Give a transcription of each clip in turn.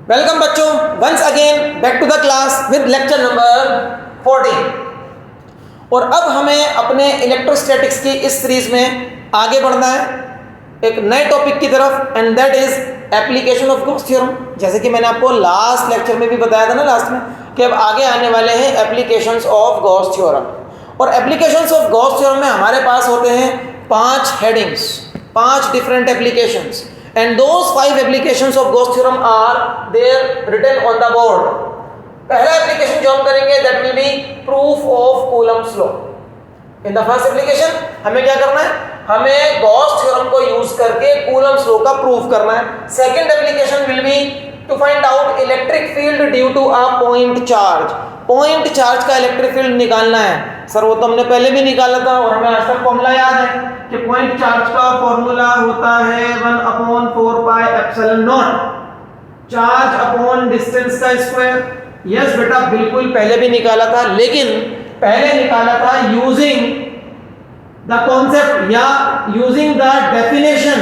Welcome बच्चों, once again back to the class with lecture number 14। और अब हमें अपने इलेक्ट्रोस्टैटिक्स की इस सीरीज में आगे बढ़ना है एक नए टॉपिक की तरफ, and that is application of Gauss theorem. जैसे कि मैंने आपको लास्ट लेक्चर में भी बताया था ना, लास्ट में, कि अब आगे आने वाले हैं एप्लीकेशंस ऑफ गॉस थ्योरम। और एप्लीकेशंस ऑफ गॉस थ्योरम में हमारे पास होते हैं 5 headings, 5 different applications, and those 5 applications of Gauss theorem are there written on the board. पहला एप्लीकेशन जो हम करेंगे that will be proof of Coulomb's law. In the first application हमें क्या करना है? हमें Gauss theorem को यूज करके Coulomb's law का प्रूफ करना है. Second application will be to find out electric field due to a point charge. Point charge का इलेक्ट्रिक फील्ड निकालना है। सर वो तो हमने पहले भी निकाला था और हमें आज तक फॉर्मूला याद है कि पॉइंट चार्ज का फॉर्मूला होता है 1/4πε0 चार्ज अपॉन डिस्टेंस का स्क्वायर। यस बेटा, बिल्कुल पहले भी निकाला था, लेकिन पहले निकाला था यूजिंग द कॉन्सेप्ट या using the definition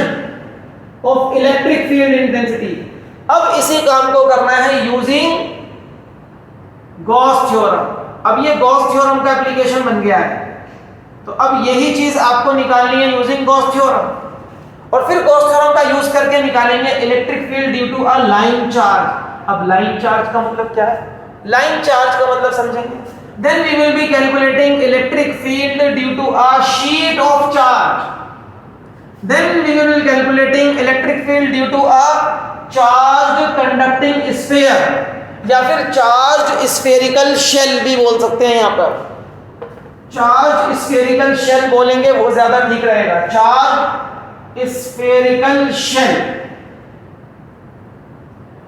of electric field intensity. अब इसी काम को करना है यूजिंग गॉस थ्योरम। अब ये गॉस थ्योरम का एप्लीकेशन बन गया है, तो अब यही चीज आपको निकालनी है यूजिंग गॉस थ्योरम। और फिर गॉस थ्योरम का यूज करके निकालेंगे electric field due to a line charge. अब लाइन चार्ज का मतलब क्या है? लाइन चार्ज का मतलब समझेंगे। Then we will be calculating electric field due to a sheet of charge. Then we will be calculating electric field due to a charge conducting sphere, या फिर चार्ज स्फेरिकल शेल भी बोल सकते हैं। यहां पर चार्ज स्फेरिकल शेल बोलेंगे वो ज्यादा ठीक रहेगा, चार्ज स्फेरिकल शेल।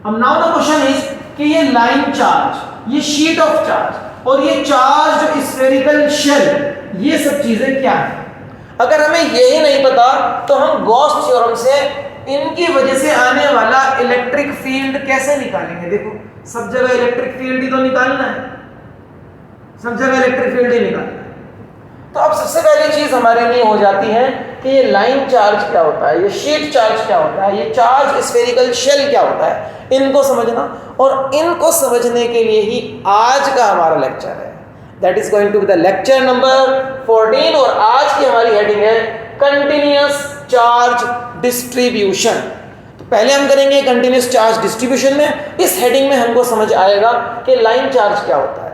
अब नाउ द क्वेश्चन इज कि ये लाइन चार्ज, ये शीट ऑफ चार्ज और ये चार्ज स्फेरिकल शेल, ये सब चीजें क्या है? अगर हमें यही नहीं पता तो हम गॉस थ्योरम से इनकी वजह से आने वाला इलेक्ट्रिक फील्ड कैसे निकालेंगे? देखो, सब जगह इलेक्ट्रिक फील्ड ही तो निकालना है, सब जगह इलेक्ट्रिक फील्ड ही निकालना है। तो अब सबसे पहली चीज हमारे लिए हो जाती है कि ये लाइन चार्ज क्या होता है, ये शीट चार्ज क्या होता है, ये चार्ज स्फेरिकल शेल क्या होता है, इनको समझना। और इनको समझने के लिए ही आज का हमारा लेक्चर है, that is going to be the lecture number 14। और आज की हमारी हेडिंग है कंटिन्यूअस चार्ज डिस्ट्रीब्यूशन। पहले हम करेंगे कंटिन्यूअस चार्ज डिस्ट्रीब्यूशन में। इस हेडिंग में हमको समझ आएगा कि लाइन चार्ज क्या होता है,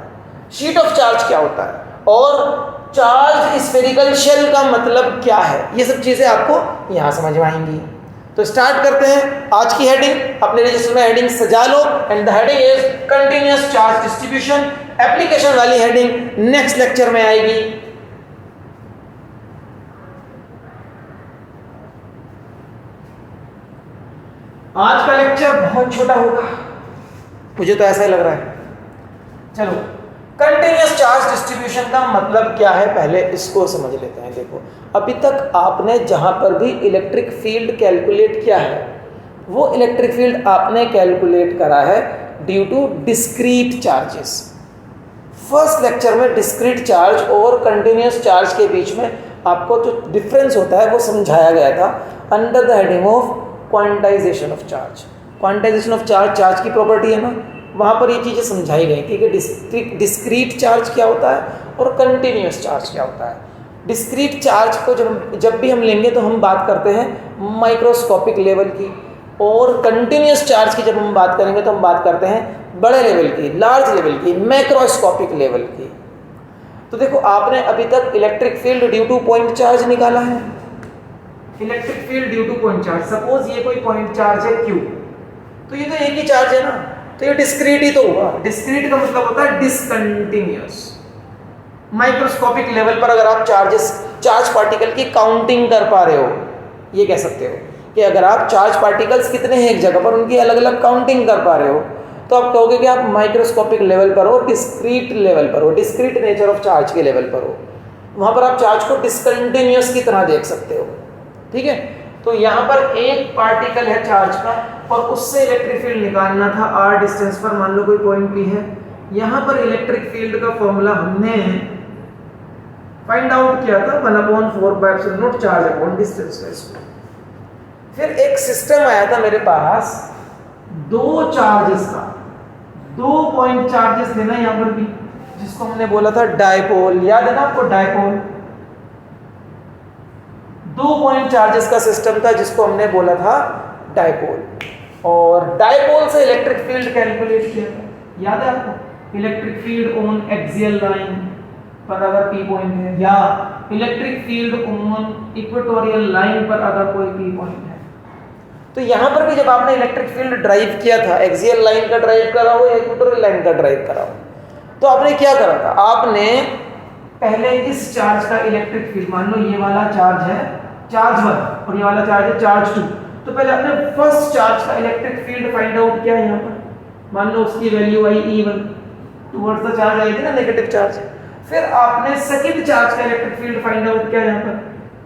शीट ऑफ चार्ज क्या होता है, और चार्ज स्फेरिकल शेल का मतलब क्या है। ये सब चीजें आपको यहां समझ में आएंगी। तो स्टार्ट करते हैं आज की हेडिंग। अपने रजिस्टर में हेडिंग सजा लो, and the heading is continuous charge distribution. Application वाली हेडिंग नेक्स्ट लेक्चर में आएगी। आज का लेक्चर बहुत छोटा होगा, मुझे तो ऐसा ही लग रहा है। चलो, कंटिन्यूअस चार्ज डिस्ट्रीब्यूशन का मतलब क्या है पहले इसको समझ लेते हैं। देखो, अभी तक आपने जहां पर भी इलेक्ट्रिक फील्ड कैलकुलेट किया है, वो इलेक्ट्रिक फील्ड आपने कैलकुलेट करा है due to discrete charges. First lecture में डिस्क्रीट चार्ज और कंटिन्यूअस चार्ज के बीच में आपको जो डिफरेंस होता है वो समझाया गया था under the heading of quantization of charge. Quantization of charge, charge की प्रॉपर्टी है ना, वहाँ पर ये चीज़ें समझाई गई थी कि डिस्क्रीट चार्ज क्या होता है और कंटिन्यूअस चार्ज क्या होता है। डिस्क्रीट चार्ज को जब भी हम लेंगे तो हम बात करते हैं माइक्रोस्कोपिक लेवल की, और कंटिन्यूअस चार्ज की जब हम बात करेंगे तो हम बात करते हैं बड़े लेवल की, लार्ज लेवल की, मैक्रोस्कोपिक लेवल की। तो देखो, आपने अभी तक electric field due two point charge निकाला है, electric field due two point charge. Suppose ये कोई पॉइंट चार्ज है Q, तो ये तो एक ही चार्ज है ना, तो ये डिस्क्रीट ही तो हुआ। डिस्क्रीट का मतलब होता है डिसकंटिन्यूअस। माइक्रोस्कोपिक लेवल पर अगर आप चार्ज पार्टिकल की काउंटिंग कर पा रहे हो, ये कह सकते हो कि अगर आप चार्ज पार्टिकल्स कितने हैं एक जगह पर, उनकी अलग अलग काउंटिंग कर पा रहे हो, तो आप कहोगे कि आप माइक्रोस्कोपिक लेवल पर हो, डिस्क्रीट लेवल पर हो, डिस्क्रीट नेचर ऑफ चार्ज के लेवल पर हो। वहाँ पर आप चार्ज को डिसकंटिन्यूअस की तरह देख सकते हो। ठीक है, तो यहाँ पर एक पार्टिकल है चार्ज का और उससे इलेक्ट्रिक फील्ड निकालना था r डिस्टेंस पर। मान लो कोई पॉइंट P है, यहाँ पर इलेक्ट्रिक फील्ड का फॉर्मूला हमने फाइंड आउट किया था 1/4πε0 चार्ज अपॉन डिस्टेंस का स्क्वायर। फिर एक सिस्टम आया था मेरे पास दो चार्जेस का, 2 पॉइंट चार्जेस थे ना यहाँ पर भी, जिसको हमने बोला था डायपोल, याद है ना आपको डायपोल? 2 पॉइंट चार्जेस का सिस्टम था जिसको हमने बोला था डायपोल, और डायपोल से इलेक्ट्रिक फील्ड कैलकुलेट किया था, याद है आपको? Electric field on axial line पर अगर पी पॉइंट है, या electric field on equatorial line पर अगर कोई पी पॉइंट है। तो यहां पर भी जब आपने इलेक्ट्रिक फील्ड ड्राइव किया था, एक्सियल लाइन का ड्राइव करा हो या इक्वेटोरियल लाइन का ड्राइव करा हो, तो आपने क्या करा था? आपने पहले इस चार्ज का इलेक्ट्रिक फील्ड, मान लो ये वाला चार्ज है चार्ज 1 और ये वाला चार्ज है चार्ज 2, तो पहले आपने फर्स्ट चार्ज का इलेक्ट्रिक फील्ड फाइंड आउट किया यहाँ पर, मान लो उसकी value I E1, towards the charge I थी ना नेगेटिव चार्ज। फिर आपने सेकंड चार्ज का इलेक्ट्रिक फील्ड फाइंड आउट किया यहाँ पर,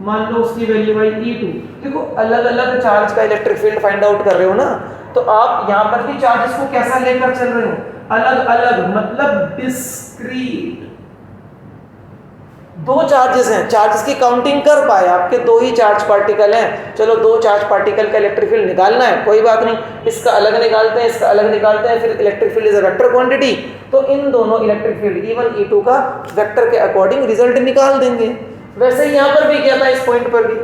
मान लो उसकी वैल्यू आई E2। देखो अलग अलग चार्ज का इलेक्ट्रिक फील्ड फाइंड आउट कर रहे हो ना, तो आप यहाँ पर भी चार्जेस को कैसा लेकर चल रहे हो? अलग अलग, मतलब डिस्क्रीट। दो चार्जेस हैं, चार्जेस की काउंटिंग कर पाए, आपके दो ही चार्ज पार्टिकल हैं, चलो दो चार्ज पार्टिकल का इलेक्ट्रिक फील्ड निकालना है, कोई बात नहीं, इसका अलग निकालते हैं, इसका अलग निकालते हैं, फिर electric field is a vector quantity, तो इन दोनों इलेक्ट्रिक फील्ड E1 E2 का वेक्टर के अकॉर्डिंग रिजल्ट निकाल देंगे। वैसे ही यहाँ पर भी किया था इस पॉइंट पर भी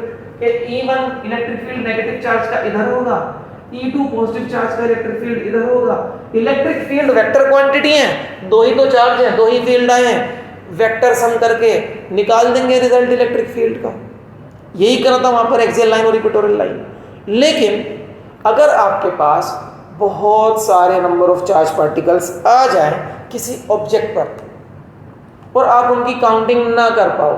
कि E1 electric field negative charge का इधर होगा, E2 पॉजिटिव चार्ज का इलेक्ट्रिक फील्ड इधर होगा। इलेक्ट्रिक फील्ड वेक्टर क्वांटिटी है, दो ही तो चार्ज हैं, दो ही फील्ड आए हैं, वेक्टर सम करके निकाल देंगे रिजल्ट इलेक्ट्रिक फील्ड का। यही करना था वहां पर एक्सियल लाइन और इक्वेटोरियल लाइन। लेकिन अगर आपके पास बहुत सारे नंबर ऑफ चार्ज पार्टिकल्स आ जाएं किसी ऑब्जेक्ट पर और आप उनकी काउंटिंग ना कर पाओ,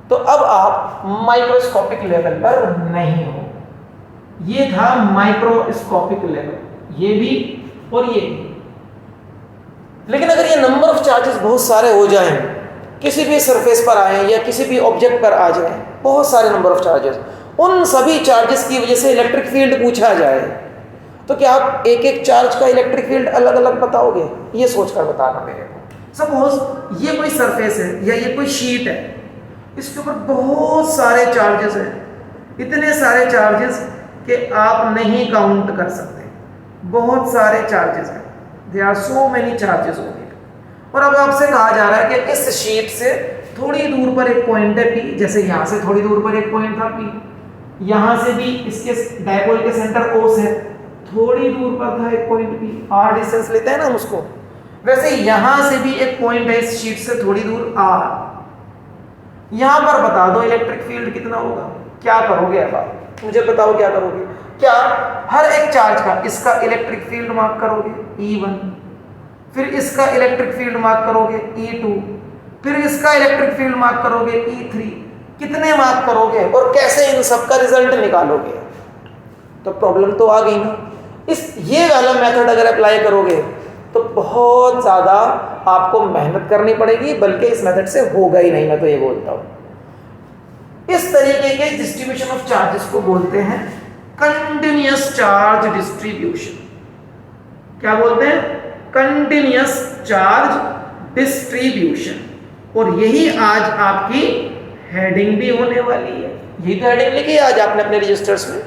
तो अब आप माइक्रोस्कोपिक लेवल पर नहीं हो। ये था माइक्रोस्कोपिक लेवल, ये भी और ये भी। लेकिन अगर ये नंबर ऑफ चार्जेस बहुत सारे हो जाएं, किसी भी सरफेस पर आए या किसी भी ऑब्जेक्ट पर आ जाएं, बहुत सारे नंबर ऑफ चार्जेस, उन सभी चार्जेस की वजह से इलेक्ट्रिक फील्ड पूछा जाए, तो क्या आप एक एक चार्ज का इलेक्ट्रिक फील्ड अलग अलग बताओगे? ये सोचकर बताना मेरे को। सपोज ये कोई सरफेस है या ये कोई शीट है, इसके ऊपर बहुत सारे चार्जेस हैं, इतने सारे चार्जेस कि आप नहीं काउंट कर सकते, बहुत सारे चार्जेस हैं, there are so many charges on it। और अब आपसे कहा जा रहा है कि इस शीट से थोड़ी दूर पर एक पॉइंट है P, जैसे यहाँ से थोड़ी दूर पर एक पॉइंट था P, यहाँ से भी इसके डायपोल के सेंटर O से थोड़ी दूर पर था एक पॉइंट P, R डिस्टेंस लेते हैं ना हम उसको, वैसे यहाँ से भी एक पॉइंट है इस शीट से थोड़ी दूर R। यहाँ पर बता दो इलेक्ट्रिक फील्ड कितना होगा? क्या करोगे? अब आप मुझे बताओ क्या करोगे? क्या हर एक चार्ज का इसका इलेक्ट्रिक फील्ड मार्क करोगे E1, फिर इसका इलेक्ट्रिक फील्ड मार्क करोगे E2, फिर इसका इलेक्ट्रिक फील्ड मार्क करोगे E3, कितने मार्क करोगे और कैसे इन सब का रिजल्ट निकालोगे? तो प्रॉब्लम तो आ गई ना। ये वाला मेथड अगर अप्लाई करोगे तो बहुत ज़्यादा आपको मेहनत करनी पड़ेगी, बल्कि इस मेथड से होगा ही नहीं, मैं तो ये बोलता हूँ। इस तरीके के डिस्ट्रीब्यूशन ऑफ चार्जेस को बोलते हैं कंटिन्यूअस चार्ज डिस्ट्रीब्यूशन। क्या बोलते हैं? Continuous charge distribution. और यही आज आपकी हेडिंग भी होने वाली है। यही तो हेडिंग लिखी है आज आपने अपने रजिस्टर्स में,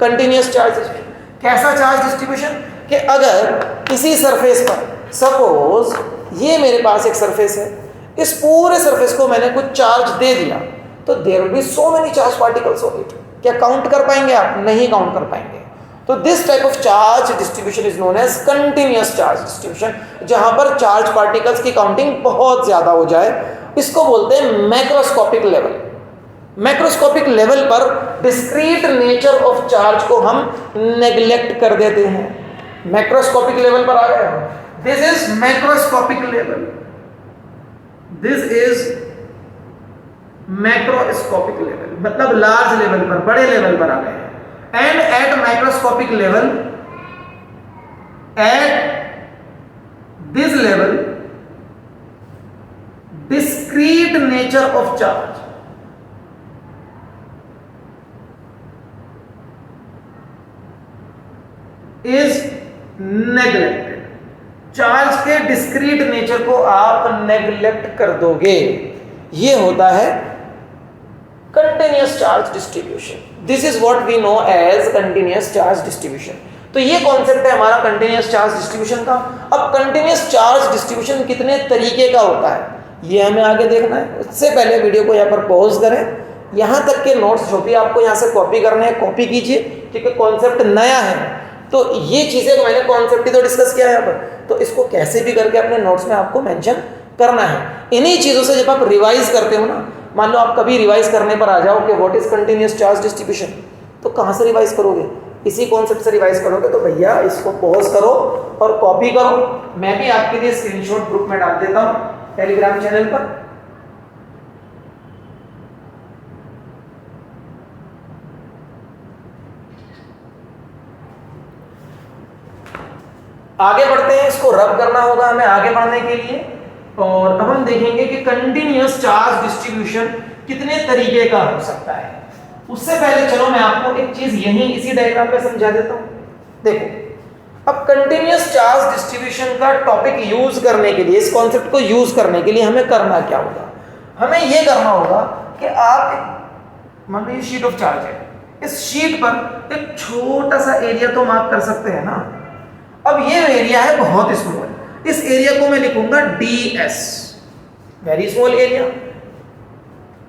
कंटिन्यूअस चार्ज डिस्ट्रीब्यूशन। कैसा चार्ज डिस्ट्रीब्यूशन? कि अगर किसी सरफेस पर, सपोज ये मेरे पास एक सरफेस है, इस पूरे सरफेस को मैंने कुछ चार्ज दे दिया, तो there will be so many charge particles on it. क्या काउंट कर पाएंगे आप? नहीं काउंट कर पाएंगे। तो this type of charge distribution is known as continuous charge distribution, जहां पर चार्ज पार्टिकल्स की काउंटिंग बहुत ज्यादा हो जाए, इसको बोलते हैं मैक्रोस्कोपिक लेवल। मैक्रोस्कोपिक लेवल पर डिस्क्रीट नेचर ऑफ चार्ज को हम नेग्लेक्ट कर देते हैं। मैक्रोस्कोपिक लेवल पर आ गए, this is macroscopic level, this is macroscopic level, मतलब लार्ज लेवल पर, बड़े लेवल पर आ गए हैं। And at microscopic level, at this level, discrete nature of charge is neglected. Charge के डिस्क्रीट नेचर को आप नेग्लेक्ट कर दोगे, ये होता है continuous charge distribution. This is what we know as continuous charge distribution. तो ये कॉन्सेप्ट है हमारा कंटिन्यूस चार्ज डिस्ट्रीब्यूशन का। अब कंटिन्यूस चार्ज डिस्ट्रीब्यूशन कितने तरीके का होता है ये हमें आगे देखना है। उससे पहले वीडियो को यहाँ पर पॉज करें, यहाँ तक के नोट्स जो भी आपको यहाँ से कॉपी करने हैं कॉपी कीजिए, क्योंकि कॉन्सेप्ट नया है। तो ये चीज़ें मैंने कॉन्सेप्ट ही तो डिस्कस किया है यहाँ पर, तो इसको कैसे भी करके अपने नोट्स में आपको मेंशन करना है। इन्हीं चीज़ों से जब आप रिवाइज करते हो ना, मान लो आप कभी रिवाइज करने पर आ जाओ कि what is continuous charge distribution, तो कहाँ से रिवाइज करोगे? इसी कॉन्सेप्ट से रिवाइज करोगे। तो भैया इसको पॉज करो और कॉपी करो। मैं भी आपके लिए स्क्रीनशॉट ग्रुप में डाल देता हूँ टेलीग्राम चैनल पर। आगे बढ़ते हैं, इसको रब करना होगा हमें आगे बढ़ने के लिए। और अब हम देखेंगे कि कंटिन्यूअस चार्ज डिस्ट्रीब्यूशन कितने तरीके का हो सकता है। उससे पहले चलो मैं आपको एक चीज यहीं इसी डायग्राम पे समझा देता हूं। देखो, अब कंटिन्यूअस चार्ज डिस्ट्रीब्यूशन का टॉपिक यूज करने के लिए, इस कॉन्सेप्ट को यूज करने के लिए हमें करना क्या होगा? हमें यह करना होगा कि आप मान लीजिए शीट ऑफ चार्ज है, इस शीट पर एक छोटा सा एरिया तो मार्क कर सकते हैं ना। अब ये एरिया है बहुत स्मॉल, इस एरिया को मैं लिखूंगा ds, वेरी स्मॉल एरिया।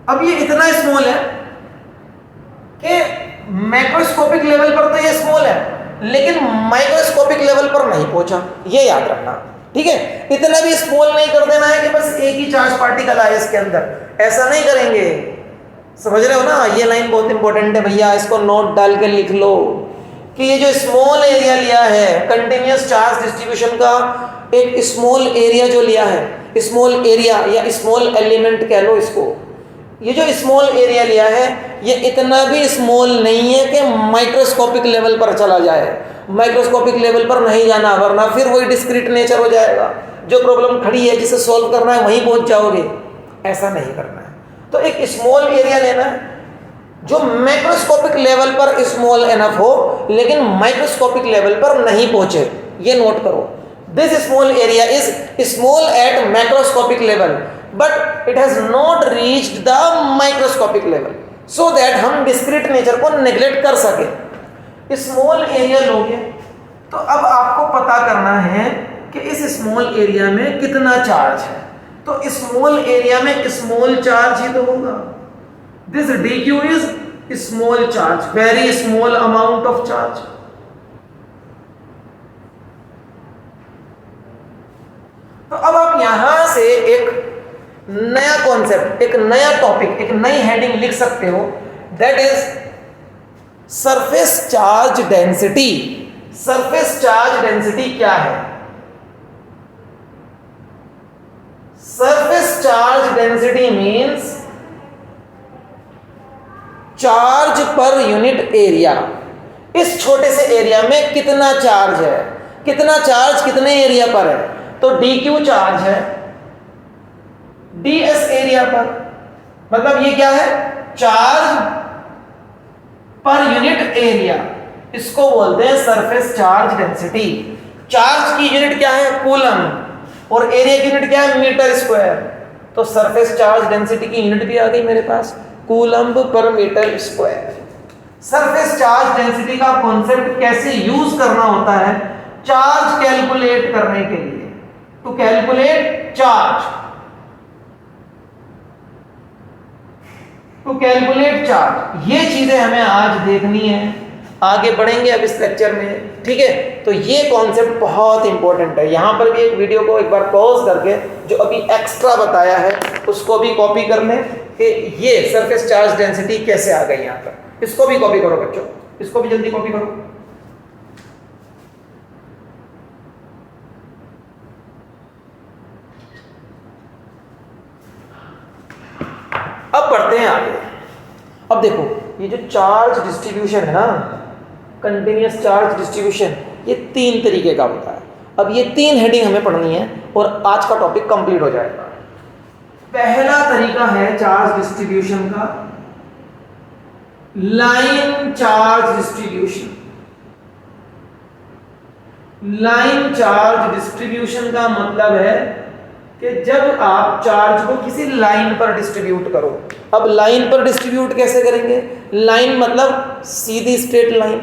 अब ये इतना स्मॉल है कि मैक्रोस्कोपिक लेवल पर तो ये स्मॉल है, लेकिन माइक्रोस्कोपिक लेवल पर नहीं पहुंचा, ये याद रखना, ठीक है। इतना भी स्मॉल नहीं कर देना है कि बस एक ही चार्ज पार्टिकल आए इसके अंदर, ऐसा नहीं करेंगे। समझ रहे हो ना? ये लाइन बहुत इंपॉर्टेंट है भैया, इसको नोट डाल के लिख लो कि ये जो स्मॉल एरिया लिया है कंटिन्यूअस चार्ज डिस्ट्रीब्यूशन का, एक स्मॉल एरिया जो लिया है, स्मॉल एरिया या स्मॉल एलिमेंट कह लो इसको, ये जो स्मॉल एरिया लिया है ये इतना भी स्मॉल नहीं है कि माइक्रोस्कोपिक लेवल पर चला जाए। माइक्रोस्कोपिक लेवल पर नहीं जाना, वरना फिर वही डिस्क्रीट नेचर हो जाएगा। जो प्रॉब्लम खड़ी है जिसे सॉल्व करना है वहीं पहुंच जाओगे, ऐसा नहीं करना है। तो एक स्मॉल एरिया लेना है जो मैक्रोस्कोपिक लेवल पर स्मॉल एनफ हो लेकिन माइक्रोस्कोपिक लेवल पर नहीं पहुंचे, ये नोट करो। This small area is small at macroscopic level but it has not reached the microscopic level, so that हम डिस्क्रीट नेचर को नेग्लेक्ट कर सके। स्मॉल एरिया लोगे तो अब आपको पता करना है कि इस स्मॉल एरिया में कितना चार्ज है। तो स्मॉल एरिया में स्मॉल चार्ज ही तो होगा। This dq is small charge, very small amount of charge. तो अब आप यहां से एक नया कॉन्सेप्ट, एक नया टॉपिक, एक नई हेडिंग लिख सकते हो, that is surface charge density. Surface charge density क्या है? Surface charge density means charge पर यूनिट एरिया। इस छोटे से एरिया में कितना चार्ज है, कितना चार्ज कितने एरिया पर है। तो dq चार्ज है ds एरिया पर, मतलब ये क्या है? चार्ज पर यूनिट एरिया, इसको बोलते हैं सरफेस चार्ज डेंसिटी। चार्ज की यूनिट क्या है? कूलम, और एरिया की यूनिट क्या है? Metre square. तो सरफेस चार्ज डेंसिटी की यूनिट भी आ गई मेरे पास, coulomb per metre square. Surface charge density का कॉन्सेप्ट कैसे यूज करना होता है? चार्ज कैलकुलेट करने के लिए, to calculate charge, to calculate charge. ये चीजें हमें आज देखनी है, आगे बढ़ेंगे अब इस लेक्चर में, ठीक है। तो ये कॉन्सेप्ट बहुत इंपॉर्टेंट है। यहां पर भी एक वीडियो को एक बार पॉज करके जो अभी एक्स्ट्रा बताया है उसको भी कॉपी कर लें कि ये सरफेस चार्ज डेंसिटी कैसे आ गई यहाँ पर। इसको भी कॉपी करो बच्चों, इसको भी जल्दी कॉपी करो। अब बढ़ते हैं आगे। अब देखो, ये जो चार्ज डिस्ट्रीब्यूशन है ना, कंटिन्यूअस चार्ज डिस्ट्रीब्यूशन, ये 3 तरीके का होता है। अब ये 3 हेडिंग हमें पढ़नी है और आज का टॉपिक कंप्लीट हो जाएगा। पहला तरीका है चार्ज डिस्ट्रीब्यूशन का line charge distribution. Line charge distribution का मतलब है कि जब आप चार्ज को किसी लाइन पर डिस्ट्रीब्यूट करो। अब लाइन पर डिस्ट्रीब्यूट कैसे करेंगे? लाइन मतलब सीधी स्ट्रेट लाइन,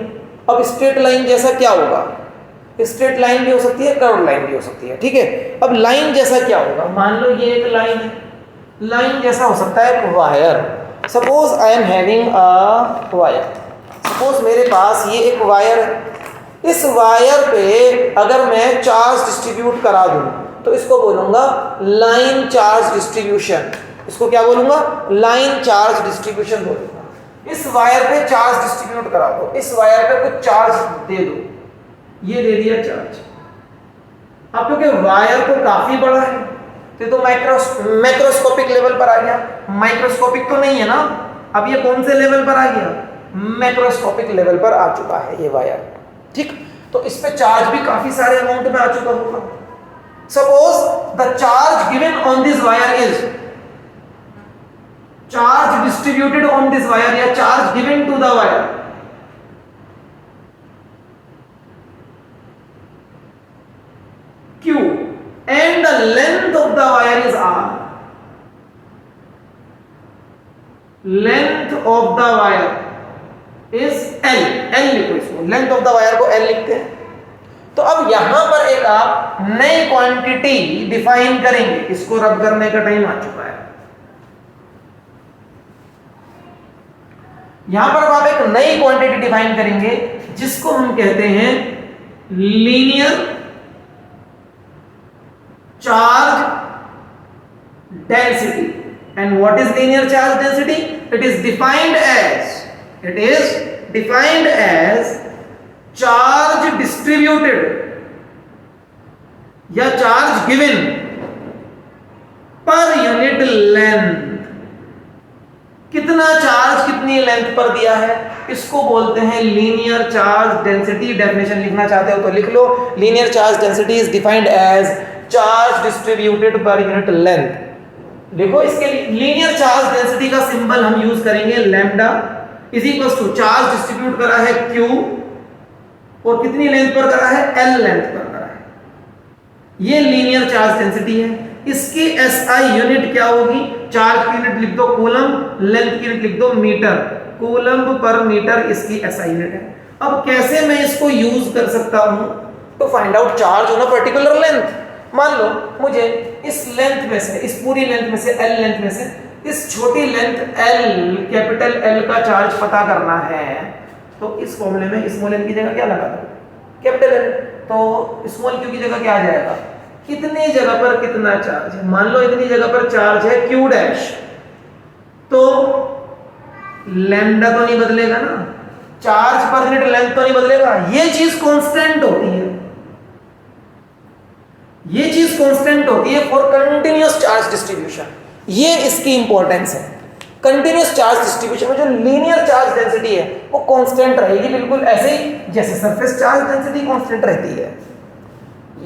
अब स्ट्रेट लाइन जैसा क्या होगा? स्ट्रेट लाइन भी हो सकती है, कर्व लाइन भी हो सकती है, ठीक है। अब लाइन जैसा क्या होगा? मान लो ये एक लाइन है, लाइन जैसा हो सकता है एक wire. Suppose I am having a wire, suppose मेरे पास ये एक वायर है। इस वायर पे अगर मैं चार्ज डिस्ट्रीब्यूट करा दूं तो इसको बोलूंगा लाइन चार्ज डिस्ट्रीब्यूशन। इसको क्या बोलूंगा? लाइन चार्ज डिस्ट्रीब्यूशन बोलूंगा। इस वायर पे चार्ज डिस्ट्रीब्यूट करा दो, इस वायर पे कुछ चार्ज दे दो, ये दे दिया चार्ज। अब क्योंकि वायर तो काफी बड़ा है तो मैक्रोस्कोपिक लेवल पर आ गया। माइक्रोस्कोपिक तो नहीं है ना, अब ये कौन से लेवल पर आ गया? मैक्रोस्कोपिक लेवल पर आ चुका है ये वायर, ठीक। तो इस पे चार्ज भी काफी सारे अमाउंट में आ चुका होगा। Suppose the charge given on this wire is, charge distributed on this wire या charge given to the wire Q and the length of the wire is R. Length of the wire is L. L लिखो इसको, length of the wire को L लिखते हैं। तो अब यहां पर एक आप नई क्वांटिटी डिफाइन करेंगे, इसको रब करने का टाइम आ चुका है। यहां पर आप एक नई क्वांटिटी डिफाइन करेंगे जिसको हम कहते हैं linear charge density. And what is linear charge density? It is defined as charge distributed या charge given per unit length। कितना चार्ज कितनी लेंथ पर दिया है, इसको बोलते हैं लीनियर चार्ज डेंसिटी। डेफिनेशन लिखना चाहते हो तो लिख लो, linear charge density is defined as charge distributed per unit length. देखो इसके लीनियर चार्ज डेंसिटी का सिंबल हम यूज करेंगे lambda is equal to charge distribute करा है Q और कितनी लेंथ पर करा है? L लेंथ पर करा है। ये लीनियर चार्ज डेंसिटी है। इसकी SI यूनिट क्या होगी? चार्ज की यूनिट लिख दो कूलम, लेंथ की यूनिट लिख दो मीटर, कूलम पर मीटर इसकी SI यूनिट है। अब कैसे मैं इसको यूज कर सकता हूं तो find out charge on a particular length. मान लो मुझे इस लेंथ में से, इस पूरी लेंथ में से, L लेंथ में से इस छोटी लेंथ L, कैपिटल L का चार्ज पता करना है, तो इस फॉर्मूले में स्मॉल n की जगह क्या लगा दो? Capital L। तो स्मॉल q की जगह क्या आ जाएगा? कितनी जगह पर कितना चार्ज है। मान लो इतनी जगह पर चार्ज है Q डैश, तो लैम्डा तो नहीं बदलेगा ना, चार्ज पर यूनिट लेंथ तो नहीं बदलेगा, ये चीज कांस्टेंट होती है, ये चीज कांस्टेंट होती है फॉर कंटीन्यूअस चार्ज डिस्ट्रीब्यूशन। ये इसकी इंपॉर्टेंस है। कंटीन्यूअस चार्ज डिस्ट्रीब्यूशन में जो लीनियर चार्ज डेंसिटी है वो कांस्टेंट रहेगी, बिल्कुल ऐसे ही जैसे सरफेस चार्ज डेंसिटी कांस्टेंट रहती है।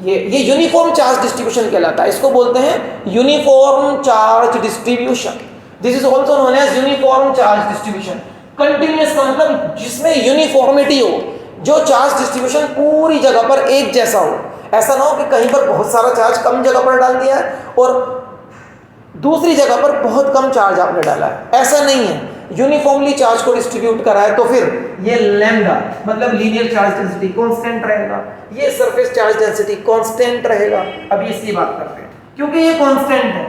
ये यूनिफॉर्म चार्ज डिस्ट्रीब्यूशन कहलाता है, इसको बोलते हैं uniform charge distribution. This is also known as uniform charge distribution. Continuous का मतलब जिसमें यूनिफॉर्मिटी हो, जो चार्ज डिस्ट्रीब्यूशन पूरी जगह पर एक जैसा हो। ऐसा ना हो कि कहीं पर बहुत सारा चार्ज कम जगह पर डाल दिया है और दूसरी जगह पर बहुत कम चार्ज आपने डाला है, ऐसा नहीं है। यूनिफॉर्मली चार्ज को डिस्ट्रीब्यूट करा है तो फिर ये लैम्डा मतलब लीनियर चार्ज डेंसिटी कांस्टेंट रहेगा, ये सरफेस चार्ज डेंसिटी कांस्टेंट रहेगा। अब इसकी बात करते हैं, क्योंकि ये कांस्टेंट है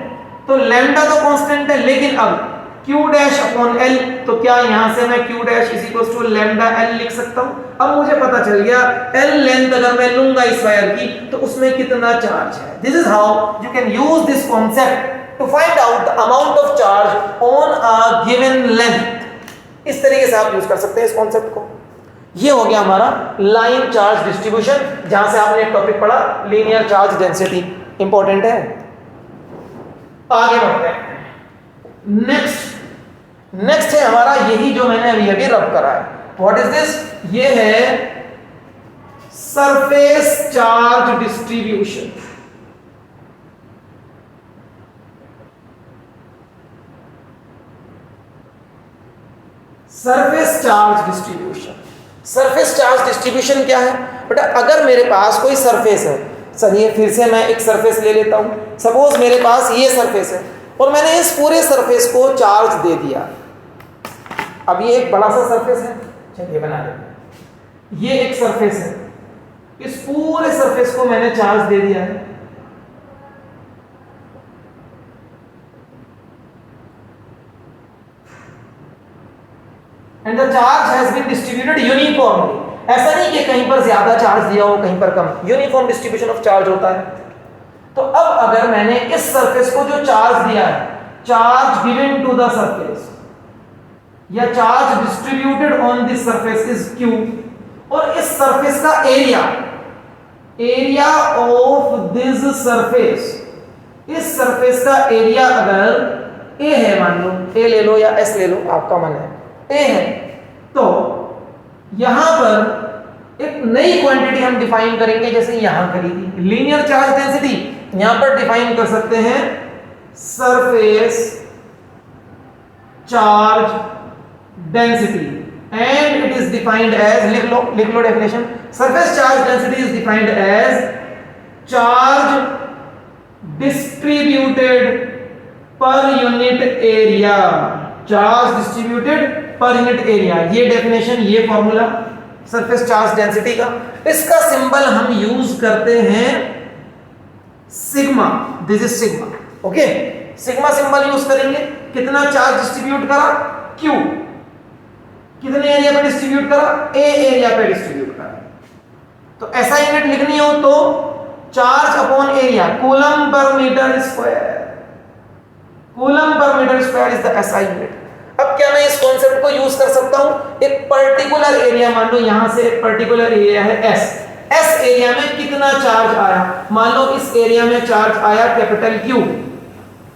तो लैम्डा तो कांस्टेंट है, लेकिन अब Q डैश अपॉन L, तो क्या यहां से मैं Q dash is equal to lambda L लिख सकता हूं। अब मुझे पता चल गया L लेंथ अगर मैं लूंगा इस वायर की तो उसमें कितना चार्ज है। This is how you can use this concept to find out the amount of charge on a given length। इस तरीके से आप यूज कर सकते हैं इस कॉन्सेप्ट को। ये हो गया हमारा लाइन चार्ज डिस्ट्रीब्यूशन, जहां से आपने एक टॉपिक पढ़ा लीनियर चार्ज डेंसिटी, इंपॉर्टेंट है। आगे बढ़ते हैं। नेक्स्ट है हमारा यही जो मैंने अभी रब करा है। What is this? ये है surface charge distribution. Surface charge distribution. Surface charge distribution क्या है बेटा? अगर मेरे पास कोई सरफेस है, चलिए फिर से मैं एक सरफेस ले लेता हूं। सपोज मेरे पास ये सरफेस है और मैंने इस पूरे सरफेस को चार्ज दे दिया। अब ये एक बड़ा सा सरफेस है, चलिए बना लेते हैं। ये एक सरफेस है, इस पूरे सरफेस को मैंने चार्ज दे दिया है। And the charge has been distributed uniformly. ऐसा नहीं कि कहीं पर ज्यादा चार्ज दिया हो कहीं पर कम, यूनिफॉर्म डिस्ट्रीब्यूशन ऑफ चार्ज होता है। तो अब अगर मैंने इस सरफेस को जो चार्ज दिया है, charge given to the surface या charge distributed on this surface is Q, और इस सरफेस का एरिया ऑफ दिस सरफेस, इस सरफेस का एरिया अगर A है, मान लो A ले लो या S ले लो, आपका मन है, A है, तो यहां पर एक नई क्वांटिटी हम डिफाइन करेंगे, जैसे यहां करी थी लीनियर चार्ज डेंसिटी, यहां पर डिफाइन कर सकते हैं surface charge density, and it is defined as, लिख लो definition, surface charge density is defined as charge distributed per unit area, charge distributed per unit area. ये डेफिनेशन, ये फॉर्मूला सरफेस चार्ज डेंसिटी का। इसका symbol हम use करते हैं sigma, this is sigma, okay. Sigma symbol use करेंगे, कितना charge distribute करा, Q, कितने एरिया पे डिस्ट्रीब्यूट करा, A एरिया पे डिस्ट्रीब्यूट करा। तो ऐसा यूनिट लिखनी हो तो charge upon area, coulomb per metre square, coulomb per metre square is the SI unit. अब क्या मैं इस कॉन्सेप्ट को यूज कर सकता हूं, एक पर्टिकुलर एरिया, मान लो यहां से एक पर्टिकुलर एरिया है S एरिया में कितना चार्ज आया, मान लो इस एरिया में चार्ज आया कैपिटल Q,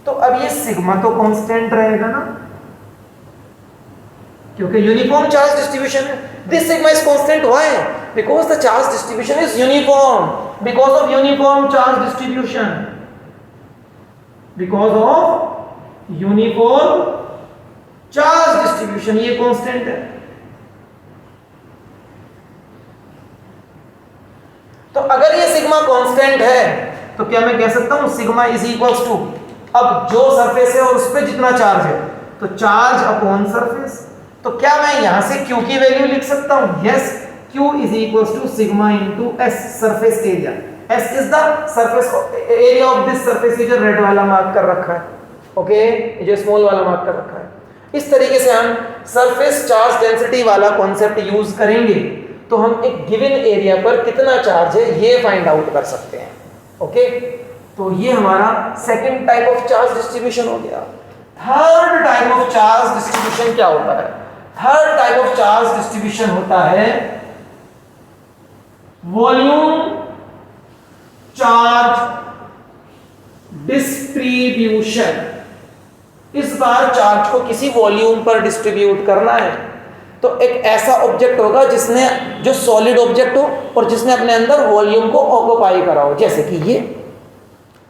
तो अब ये सिग्मा तो कांस्टेंट रहेगा ना, क्योंकि यूनिफॉर्म चार्ज डिस्ट्रीब्यूशन है। This sigma is constant, why? Because the charge distribution is uniform, because of uniform charge distribution, because of uniform charge distribution, ये कांस्टेंट है। तो अगर ये सिग्मा कांस्टेंट है तो क्या मैं कह सकता हूं सिग्मा इज इक्वल्स टू, अब जो सरफेस है और उस पर जितना चार्ज है तो चार्ज अपॉन सरफेस। तो क्या मैं यहां से Q की वैल्यू लिख सकता हूं? Yes, Q is equals to sigma into S, surface area. S is the surface area of this surface, ये जो रेड वाला मार्क कर रखा है, ओके, ये जो स्मॉल वाला मार्क कर रखा है। इस तरीके से हम सरफेस चार्ज डेंसिटी वाला कॉन्सेप्ट यूज करेंगे तो हम एक गिवन एरिया पर कितना चार्ज है ये फाइंड आउट कर सकते हैं, ओके। तो ये हमारा second type of charge distribution हो गया। Third type of charge distribution क्या होता है? Third type of charge distribution होता है वॉल्यूम चार्ज डिस्ट्रीब्यूशन। इस बार चार्ज को किसी वॉल्यूम पर डिस्ट्रीब्यूट करना है तो एक ऐसा ऑब्जेक्ट होगा जिसने, जो सॉलिड ऑब्जेक्ट हो और जिसने अपने अंदर वॉल्यूम को ऑक्युपाई करा हो। जैसे कि ये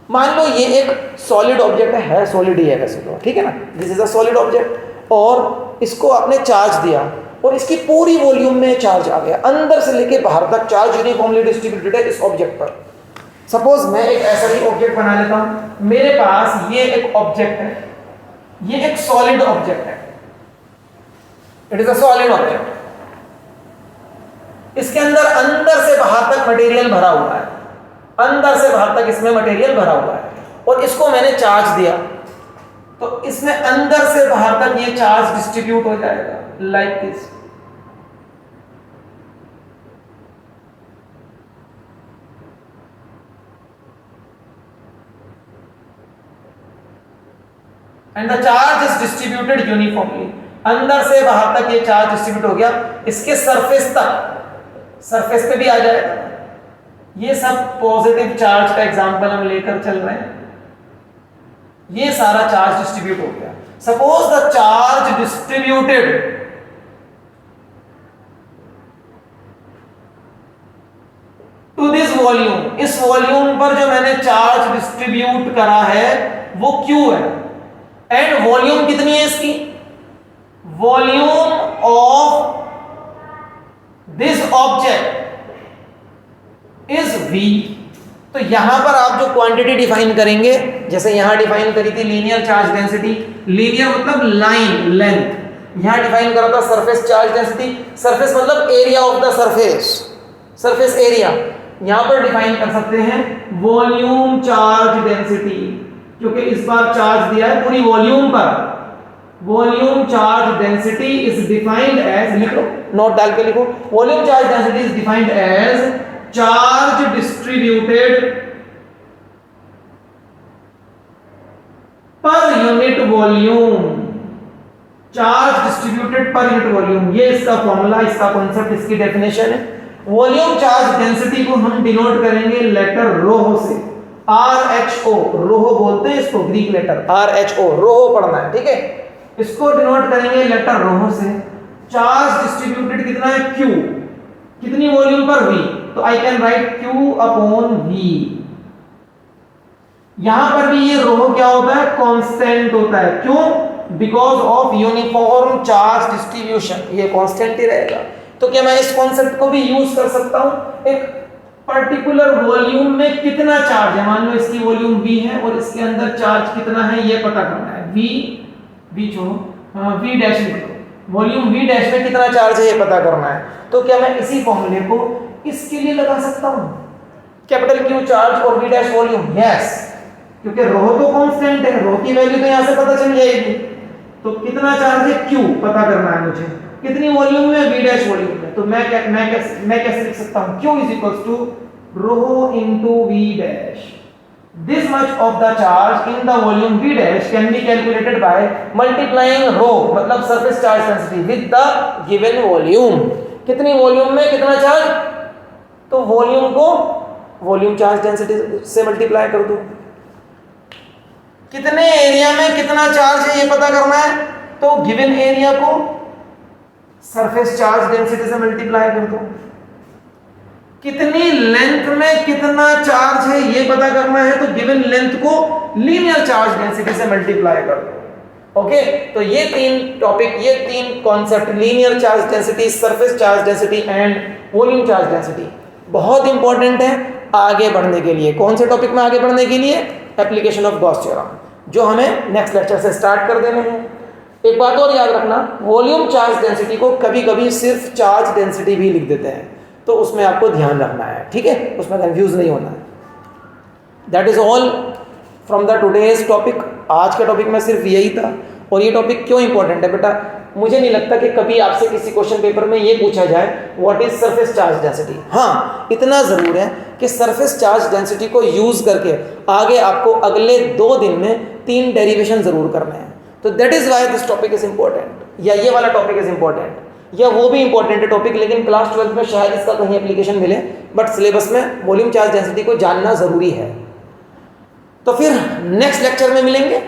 मान लो ये एक सॉलिड ऑब्जेक्ट है, सॉलिड ही है वैसे तो, ठीक है ना, this is a solid object, और इसको आपने चार्ज दिया और इसकी पूरी वॉल्यूम में चार्ज आ गया, अंदर से लेके बाहर तक चार्ज यूनिफॉर्मली डिस्ट्रीब्यूटेड है इस ऑब्जेक्ट पर। सपोज मैं एक ऐसा ही ऑब्जेक्ट बना लेता हूं, मेरे पास ये एक ऑब्जेक्ट है, ये एक सॉलिड ऑब्जेक्ट है, it is a solid object. इसके अंदर से बाहर तक मटेरियल भरा हुआ है, अंदर से बाहर तक इसमें मटेरियल भरा हुआ है, और इसको मैंने चार्ज दिया तो इसमें अंदर से बाहर तक ये चार्ज डिस्ट्रीब्यूट हो जाएगा like this. And the charge is distributed uniformly, अंदर से बाहर तक ये चार्ज डिस्ट्रीब्यूट हो गया, इसके सरफेस तक, सरफेस पे भी आ जाएगा। ये सब पॉजिटिव चार्ज का एग्जांपल हम लेकर चल रहे हैं। ये सारा चार्ज डिस्ट्रीब्यूट हो गया। Suppose the charge distributed to this volume, इस वॉल्यूम पर जो मैंने चार्ज डिस्ट्रीब्यूट करा है वो Q है, एंड वॉल्यूम कितनी है इसकी? Volume of this object is V। तो यहां पर आप जो क्वांटिटी डिफाइन करेंगे, जैसे यहां डिफाइन करी थी लीनियर चार्ज डेंसिटी, लीनियर मतलब लाइन लेंथ, यहाँ डिफाइन करा था सरफेस चार्ज डेंसिटी, सरफेस मतलब area of the surface, surface area. यहाँ पर डिफाइन कर सकते हैं वॉल्यूम चार्ज डेंसिटी, क्योंकि इस बार चार्ज दिया है पूरी वॉल्यूम पर। Volume charge density is defined as, लिख लो नोट डाल के लिखो, volume charge density is defined as charge distributed per unit volume, charge distributed per unit volume, ये इसका फॉर्मूला, इसका कॉन्सेप्ट, इसकी डेफिनेशन है। वॉल्यूम चार्ज डेंसिटी को हम डिनोट करेंगे लेटर रोह से, RHO, रोह बोलते हैं इसको, ग्रीक लेटर RHO, रोह पढ़ना है, ठीक है। इसको डिनोट करेंगे लेटर रोह से। चार्ज डिस्ट्रीब्यूटेड कितना है, Q, कितनी वॉल्यूम पर, V, तो I can write Q upon V। यहां पर भी ये रोह क्या होता है, कांस्टेंट होता है, क्यों, because of uniform charge distribution, ये कांस्टेंट ही रहेगा। तो क्या मैं इस कॉन्सेप्ट को भी यूज कर सकता हूं, एक पर्टिकुलर वॉल्यूम में कितना चार्ज है, मान लो इसकी वॉल्यूम V है और इसके अंदर चार्ज कितना है ये पता करना है, V छोड़ो, V डैश लिख लो, वॉल्यूम V डैश में कितना चार्ज है ये पता करना है। तो क्या मैं इसी फॉर्मूले को इसके लिए लगा सकता हूं, कैपिटल Q चार्ज और V डैश वॉल्यूम, यस, क्योंकि रो तो कांस्टेंट है, रो की वैल्यू तो यहां से पता चल जाएगी। तो कितना चार्ज है, Q पता करना है मुझे, कितनी वॉल्यूम में, V डैश वॉल्यूम में। तो मैं कैसे लिख सकता हूं, Q is equal to rho into V dash. This much of the charge in the volume V dash can be calculated by multiplying rho, मतलब surface charge density, with the given volume। कितनी volume में कितना charge, तो volume को volume charge density से multiply कर दो। कितने एरिया में कितना चार्ज है ये पता करना है, तो गिवन एरिया को सरफेस चार्ज डेंसिटी से मल्टीप्लाई कर दो। कितनी लेंथ में कितना चार्ज है ये पता करना है, तो गिवन लेंथ को लीनियर चार्ज डेंसिटी से मल्टीप्लाई कर दो। ओके, तो ये तीन टॉपिक, ये तीन concept, linear charge density, surface charge density and volume charge density, बहुत इंपॉर्टेंट है आगे बढ़ने के लिए। कौन से टॉपिक में आगे बढ़ने के लिए, एप्लीकेशन ऑफ गॉस थ्योरम, जो हमें नेक्स्ट लेक्चर से स्टार्ट कर देने हैं। एक बात और याद रखना, वॉल्यूम चार्ज डेंसिटी को कभी कभी सिर्फ चार्ज डेंसिटी भी लिख देते हैं, तो उसमें आपको ध्यान रखना है, ठीक है, उसमें कंफ्यूज नहीं होना है। That is all from the today's topic. आज के टॉपिक में सिर्फ यही था। और ये टॉपिक क्यों इंपॉर्टेंट है बेटा, मुझे नहीं लगता कि कभी आपसे किसी क्वेश्चन पेपर में ये पूछा जाए what is surface charge density. हाँ, इतना जरूर है कि सरफेस चार्ज डेंसिटी को यूज करके आगे आपको अगले 2 दिन में 3 डेरिवेशन जरूर करने हैं। तो that is why this topic is important, या ये वाला टॉपिक इज इंपॉर्टेंट, या वो भी इंपॉर्टेंट है टॉपिक, लेकिन क्लास 12 में शायद इसका कहीं एप्लीकेशन मिले, बट सिलेबस में वॉल्यूम चार्ज डेंसिटी को जानना जरूरी है। तो फिर नेक्स्ट लेक्चर में मिलेंगे,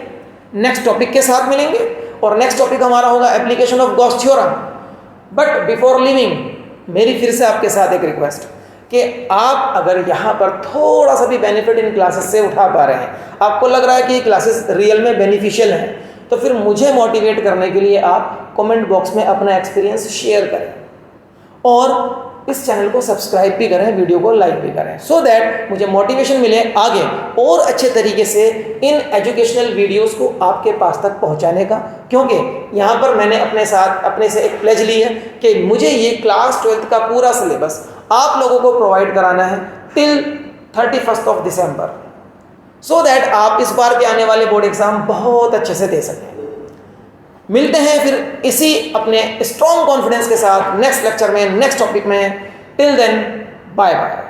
नेक्स्ट टॉपिक के साथ मिलेंगे, और नेक्स्ट टॉपिक हमारा होगा application of Gauss theorem. But before living मेरी फिर से आपके साथ एक रिक्वेस्ट कि आप अगर यहाँ पर थोड़ा सा भी बेनिफिट इन क्लासेस से उठा पा रहे हैं, आपको लग रहा है कि ये क्लासेस रियल में बेनिफिशियल हैं, तो फिर मुझे मोटिवेट करने के लिए आप कमेंट बॉक्स में अपना एक्सपीरियंस शेयर करें और इस चैनल को सब्सक्राइब भी करें, वीडियो को लाइक भी करें, सो दैट मुझे मोटिवेशन मिले आगे और अच्छे तरीके से इन एजुकेशनल वीडियोस को आपके पास तक पहुंचाने का। क्योंकि यहाँ पर मैंने अपने से एक प्लेज ली है कि मुझे ये क्लास 12th का पूरा सिलेबस आप लोगों को प्रोवाइड कराना है टिल 31 दिसंबर, सो दैट आप इस बार के आने वाले बोर्ड एग्जाम बहुत अच्छे से दे सकें। मिलते हैं फिर इसी अपने स्ट्रॉन्ग कॉन्फिडेंस के साथ नेक्स्ट लेक्चर में, नेक्स्ट टॉपिक में। Till then, bye bye.